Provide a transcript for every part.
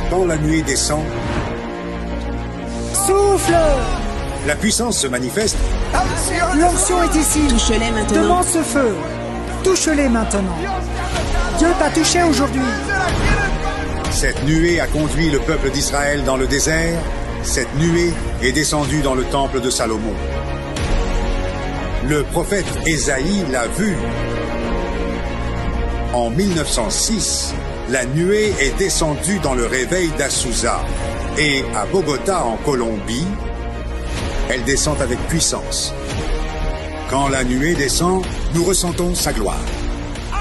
Quand la nuée descend, Souffle! la puissance se manifeste. L'onction est ici. Touche-les maintenant. Demande ce feu. Touche-les maintenant. Dieu t'a touché aujourd'hui. Cette nuée a conduit le peuple d'Israël dans le désert. Cette nuée est descendue dans le temple de Salomon. Le prophète Ésaïe l'a vue. En 1906, la nuée est descendue dans le réveil d'Azusa. Et à Bogota, en Colombie, elle descend avec puissance. Quand la nuée descend, nous ressentons sa gloire.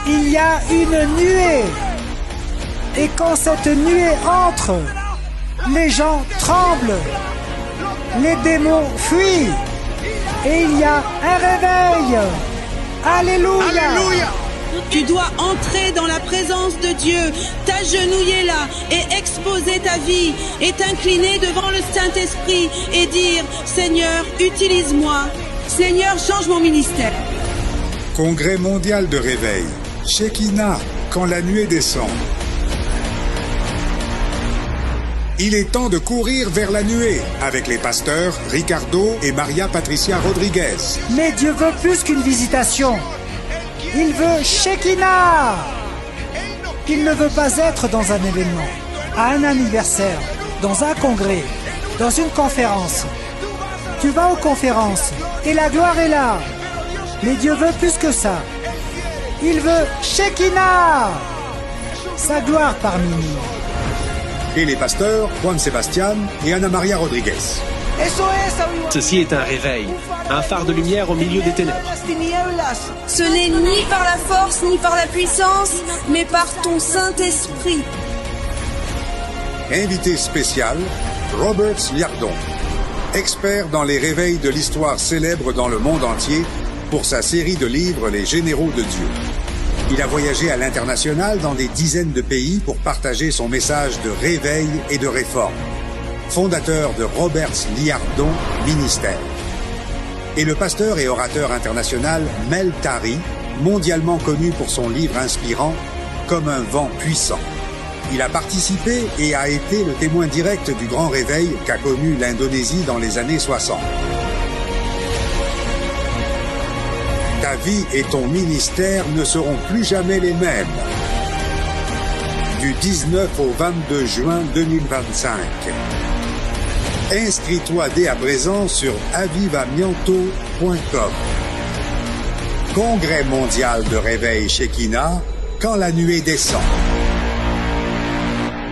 Il y a une nuée. Et quand cette nuée entre, les gens tremblent. Les démons fuient. Et il y a un réveil. Alléluia. Alléluia. Tu dois entrer dans la présence de Dieu, t'agenouiller là et exposer ta vie et t'incliner devant le Saint-Esprit et dire « Seigneur, utilise-moi. Seigneur, change mon ministère. » Congrès mondial de réveil. Shekinah, quand la nuée descend. Il est temps de courir vers la nuée avec les pasteurs Ricardo et Maria Patricia Rodriguez. Mais Dieu veut plus qu'une visitation. Il veut Shekinah. Il ne veut pas être dans un événement, à un anniversaire, dans un congrès, dans une conférence. Tu vas aux conférences et la gloire est là. Mais Dieu veut plus que ça. Il veut Shekinah. Sa gloire parmi nous. Et les pasteurs Juan Sebastian et Ana Maria Rodriguez. Ceci est un réveil, un phare de lumière au milieu des ténèbres. Ce n'est ni par la force ni par la puissance, mais par ton Saint-Esprit. Invité spécial, Robert Liardon, expert dans les réveils de l'histoire célèbre dans le monde entier pour sa série de livres Les Généraux de Dieu. Il a voyagé à l'international dans des dizaines de pays pour partager son message de réveil et de réforme. Fondateur de Roberts Liardon Ministère. Et le pasteur et orateur international Mel Tari, mondialement connu pour son livre inspirant « Comme un vent puissant ». Il a participé et a été le témoin direct du grand réveil qu'a connu l'Indonésie dans les années 60. Ta vie et ton ministère ne seront plus jamais les mêmes. Du 19 au 22 juin 2025. Inscris-toi dès à présent sur avivamiento.com. Congrès mondial de réveil Shekinah, quand la nuée descend.